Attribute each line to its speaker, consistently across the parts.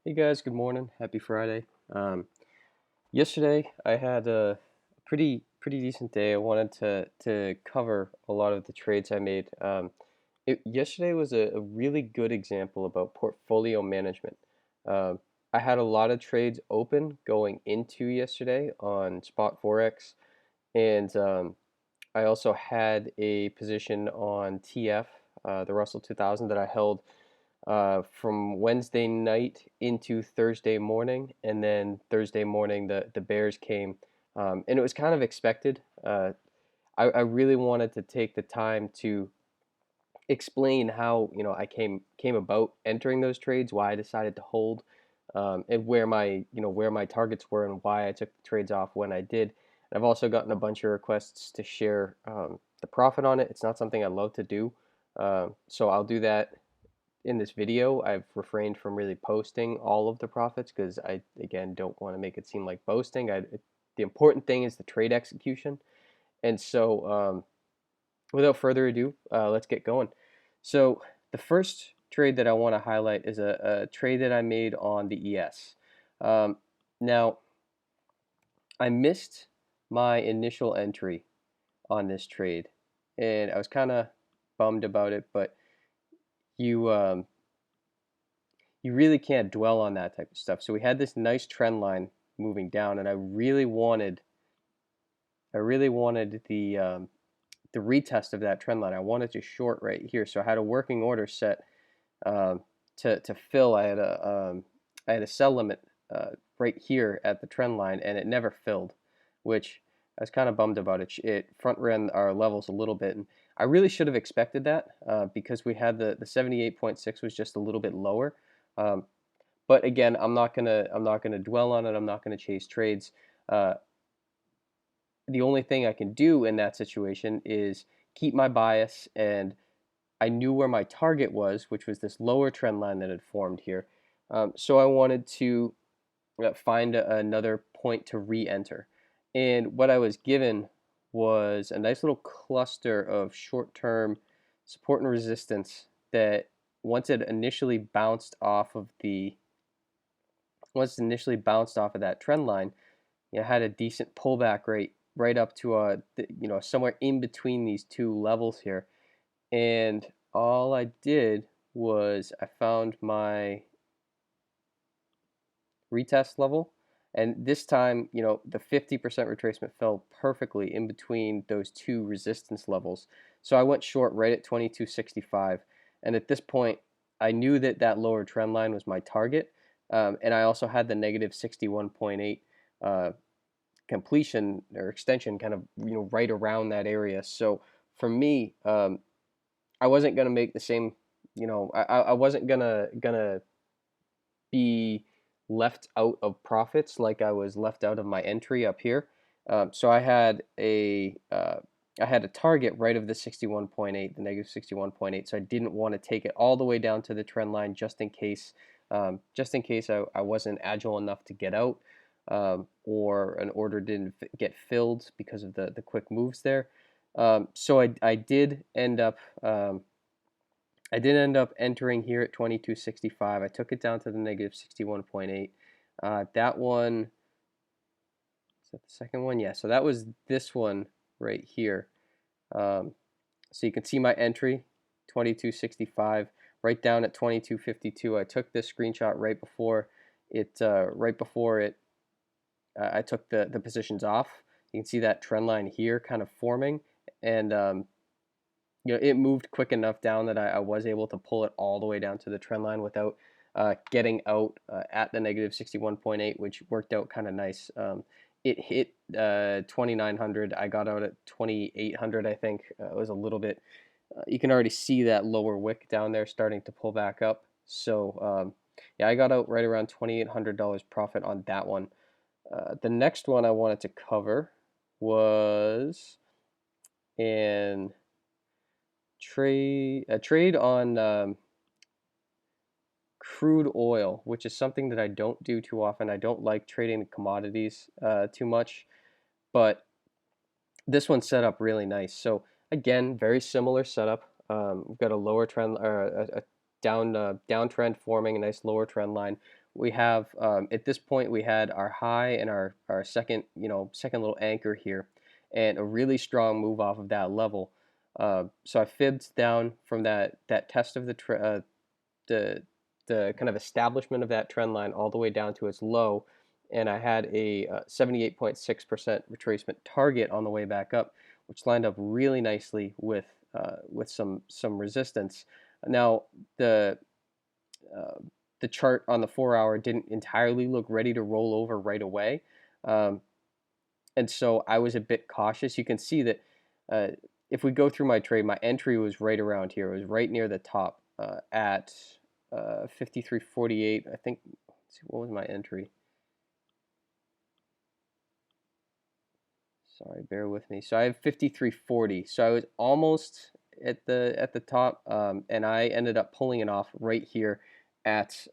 Speaker 1: Hey guys, good morning. Happy Friday. Yesterday I had a pretty decent day. I wanted to cover a lot of the trades I made. Yesterday was a really good example about portfolio management. Um, I had a lot of trades open going into yesterday on spot forex, and I also had a position on TF, the Russell 2000 that I held from Wednesday night into Thursday morning, and then Thursday morning the Bears came, and it was kind of expected. I really wanted to take the time to explain how I came about entering those trades, why I decided to hold, and where my targets were and why I took the trades off when I did. And I've also gotten a bunch of requests to share the profit on it. It's not something I love to do, so I'll do that in this video. I've refrained from really posting all of the profits because I, again, don't want to make it seem like boasting. The important thing is the trade execution. And so, without further ado, let's get going. So, the first trade that I want to highlight is a trade that I made on the ES. Now, I missed my initial entry on this trade, and I was kind of bummed about it, but you you really can't dwell on that type of stuff. So we had this nice trend line moving down, and I really wanted the retest of that trend line. I wanted to short right here, so I had a working order set um, to fill. I had a sell limit right here at the trend line, and it never filled, which I was kind of bummed about. It front ran our levels a little bit, and I really should have expected that because we had the 78.6 was just a little bit lower. Um, but again, I'm not gonna dwell on it. I'm not gonna chase trades. Uh, the only thing I can do in that situation is keep my bias, and I knew where my target was, which was this lower trend line that had formed here. So I wanted to find another point to re-enter, and what I was given was a nice little cluster of short-term support and resistance that once it initially bounced off of the that trend line, had a decent pullback rate right up to somewhere in between these two levels here. And all I did was I found my retest level, and this time, the 50% retracement fell perfectly in between those two resistance levels. So I went short right at 2265, and at this point, I knew that that lower trend line was my target, and I also had the negative 61.8 completion or extension kind of right around that area. So for me, I wasn't gonna make the same. I wasn't gonna be left out of profits like I was left out of my entry up here. So I had a target right of the 61.8, the negative 61.8. So I didn't want to take it all the way down to the trend line just in case I wasn't agile enough to get out, or an order didn't get filled because of the quick moves there. So I did end up entering here at 2265. I took it down to the negative 61.8. That one, is that the second one? Yeah, so that was this one right here. Um, so you can see my entry, 2265, right down at 2252. I took this screenshot right before it, I took the positions off. You can see that trend line here kind of forming, and it moved quick enough down that I was able to pull it all the way down to the trend line without getting out at the negative 61.8, which worked out kind of nice. It hit 2900. I got out at 2800, I think. It was a little bit, you can already see that lower wick down there starting to pull back up. So, yeah, I got out right around $2,800 profit on that one. The next one I wanted to cover was in a trade on crude oil, which is something that I don't do too often. I don't like trading commodities too much, but this one's set up really nice. So again, very similar setup. We've got a lower trend or a downtrend forming a nice lower trend line. We have at this point we had our high and our second second little anchor here, and a really strong move off of that level. So I fibbed down from that test of the kind of establishment of that trend line all the way down to its low, and I had a 78.6% retracement target on the way back up, which lined up really nicely with some resistance. Now the uh, the chart on the 4 hour didn't entirely look ready to roll over right away, um, and so I was a bit cautious. You can see that uh, if we go through my trade, my entry was right around here. It was right near the top at 53.48. I think. Let's see, what was my entry? Sorry, bear with me. So I have 53.40. So I was almost at the top, and I ended up pulling it off right here at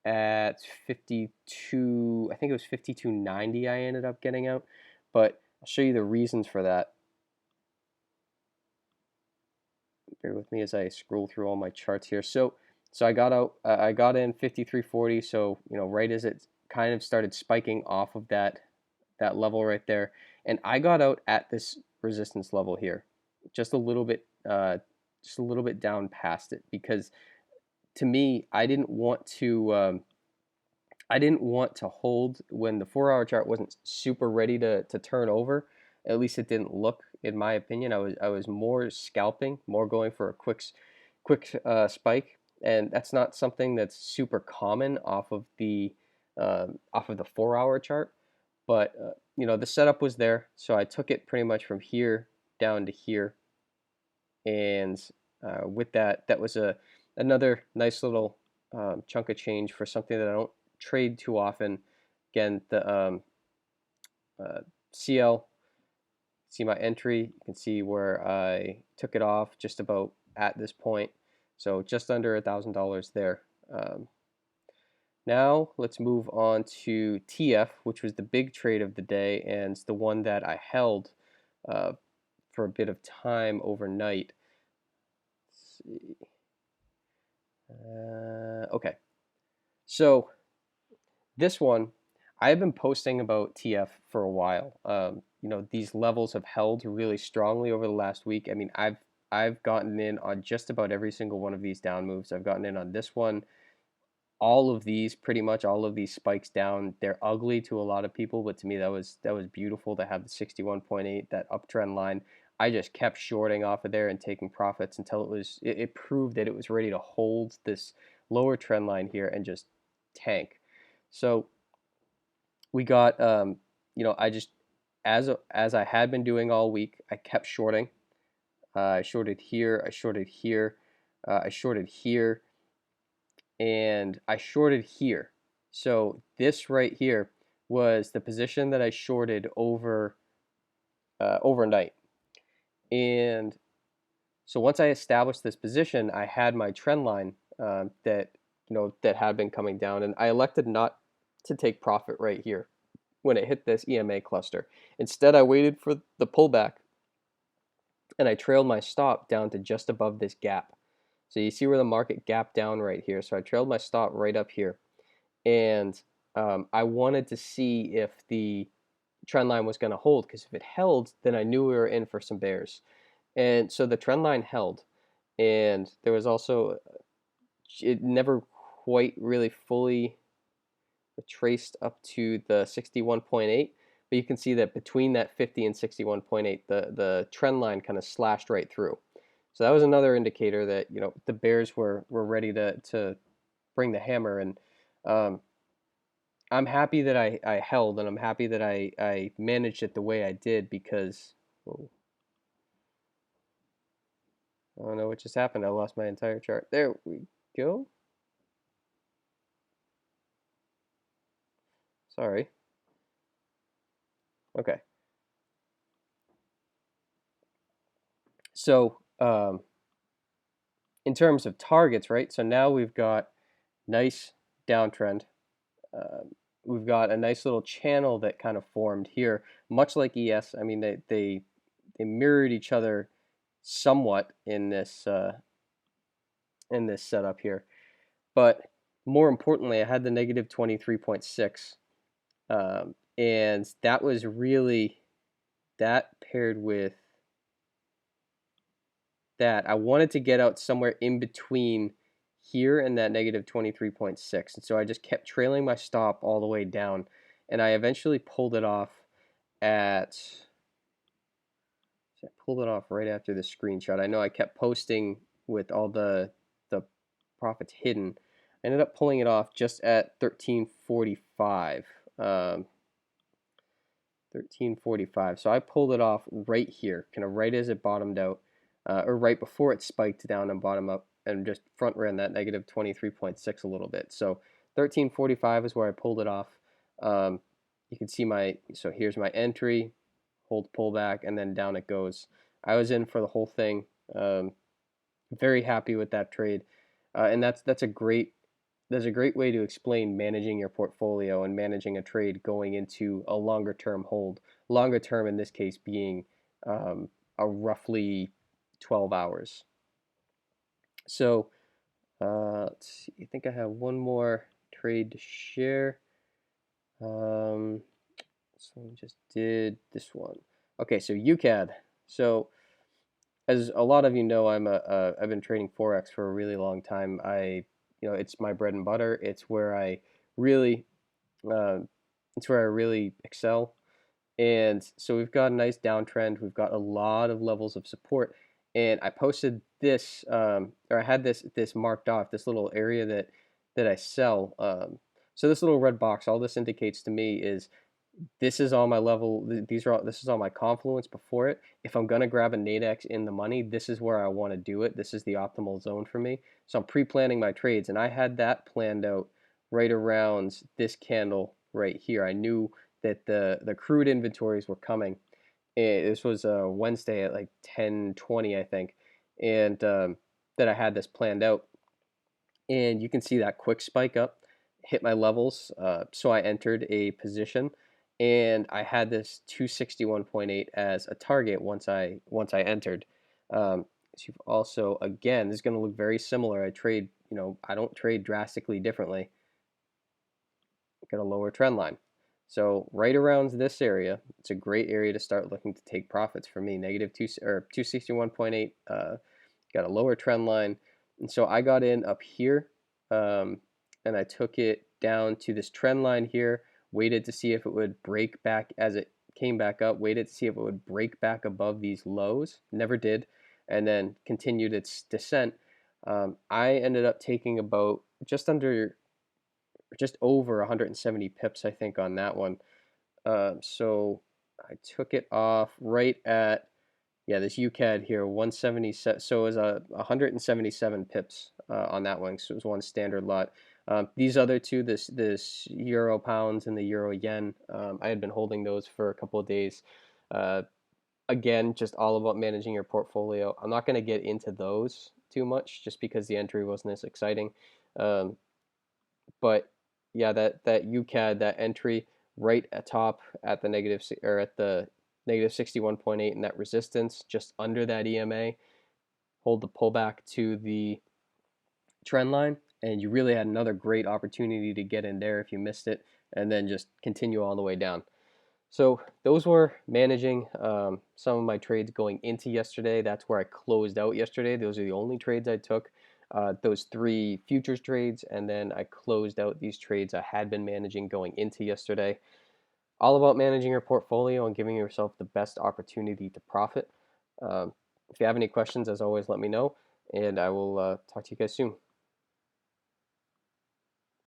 Speaker 1: at 52. I think it was 52.90. I ended up getting out, but I'll show you the reasons for that. Bear with me as I scroll through all my charts here. So I got out. I got in 53.40. So right as it kind of started spiking off of that level right there, and I got out at this resistance level here, just a little bit, just a little bit down past it, because to me, I didn't want to hold when the 4 hour chart wasn't super ready to turn over. At least it didn't look, in my opinion. I was more scalping, more going for a quick spike, and that's not something that's super common off of the 4 hour chart. But the setup was there, so I took it pretty much from here down to here, and with that, that was another nice little chunk of change for something that I don't trade too often. Again, the CL, see my entry, you can see where I took it off just about at this point, so just under $1,000 there. Now let's move on to TF, which was the big trade of the day and the one that I held uh, for a bit of time overnight. Let's see. Okay, so this one, I've been posting about TF for a while. These levels have held really strongly over the last week. I mean, I've gotten in on just about every single one of these down moves. I've gotten in on this one, all of these, pretty much all of these spikes down. They're ugly to a lot of people, but to me that was beautiful to have the 61.8, that uptrend line. I just kept shorting off of there and taking profits until it proved that it was ready to hold this lower trend line here and just tank. So we got I just, as I had been doing all week, I kept shorting. I shorted here, I shorted here, I shorted here, and I shorted here. So this right here was the position that I shorted overnight. And so once I established this position, I had my trend line that had been coming down, and I elected not to take profit right here when it hit this EMA cluster. Instead, I waited for the pullback, and I trailed my stop down to just above this gap. So you see where the market gapped down right here. So I trailed my stop right up here, and I wanted to see if the trend line was going to hold, because if it held, then I knew we were in for some bears. And so the trend line held, and there was also, it never quite really fully retraced up to the 61.8, but you can see that between that 50 and 61.8, the trend line kind of slashed right through. So that was another indicator that the bears were ready to bring the hammer. And um, I'm happy that I held, and I'm happy that I managed it the way I did, because oh, I don't know what just happened. I lost my entire chart. There we go. Sorry. Okay. So in terms of targets, right? So now we've got nice downtrend. Uh, we've got a nice little channel that kind of formed here, much like ES. I mean, they mirrored each other somewhat in this in this setup here. But more importantly, I had the negative 23.6, and that was really that paired with that. I wanted to get out somewhere in between here and that negative 23.6, and so I just kept trailing my stop all the way down, and I eventually pulled it off at. I pulled it off right after the screenshot. I know I kept posting with all the profits hidden. I ended up pulling it off just at 1345. 1345. So I pulled it off right here, kind of right as it bottomed out, or right before it spiked down and bottom up, and just front ran that negative 23.6 a little bit. So 1345 is where I pulled it off. You can see so here's my entry, hold pullback, and then down it goes. I was in for the whole thing. Very happy with that trade, and that's a great way to explain managing your portfolio and managing a trade going into a longer term hold. Longer term in this case being a roughly 12 hours. So let's see. I think I have one more trade to share. So we just did this one. Okay, so UCAD. So as a lot of you know, I've been trading forex for a really long time. It's my bread and butter. Really, uh, it's where I really excel. And so we've got a nice downtrend. We've got a lot of levels of support. And I posted this, or I had this marked off, this little area that I sell. So this little red box, all this indicates to me is this is all my level. This is all my confluence before it. If I'm gonna grab a Nadex in the money, this is where I want to do it. This is the optimal zone for me. So I'm pre-planning my trades, and I had that planned out right around this candle right here. I knew that the crude inventories were coming. This was Wednesday at like 10:20, I think, and that I had this planned out. And you can see that quick spike up, hit my levels. So I entered a position, and I had this 261.8 as a target once I entered. So you've also, again, this is going to look very similar. I don't trade drastically differently. Got a lower trend line. So right around this area, it's a great area to start looking to take profits for me. Negative 261.8, got a lower trend line. And so I got in up here, and I took it down to this trend line here, waited to see if it would break back as it came back up, waited to see if it would break back above these lows, never did, and then continued its descent. I ended up taking about just over 170 pips, I think, on that one. So I took it off right at, this UCAD here, 177. So it was 177 pips on that one. So it was one standard lot. These other two, this euro pounds and the euro yen, I had been holding those for a couple of days. Again, just all about managing your portfolio. I'm not going to get into those too much just because the entry wasn't as exciting. But yeah, that UCAD, that entry right at top at the negative 61.8, and that resistance just under that EMA, hold the pullback to the trend line, and you really had another great opportunity to get in there if you missed it, and then just continue all the way down. So those were managing some of my trades going into yesterday. That's where I closed out yesterday. Those are the only trades I took. Those 3 futures trades, and then I closed out these trades I had been managing going into yesterday. All about managing your portfolio and giving yourself the best opportunity to profit. If you have any questions, as always, let me know, and I will talk to you guys soon.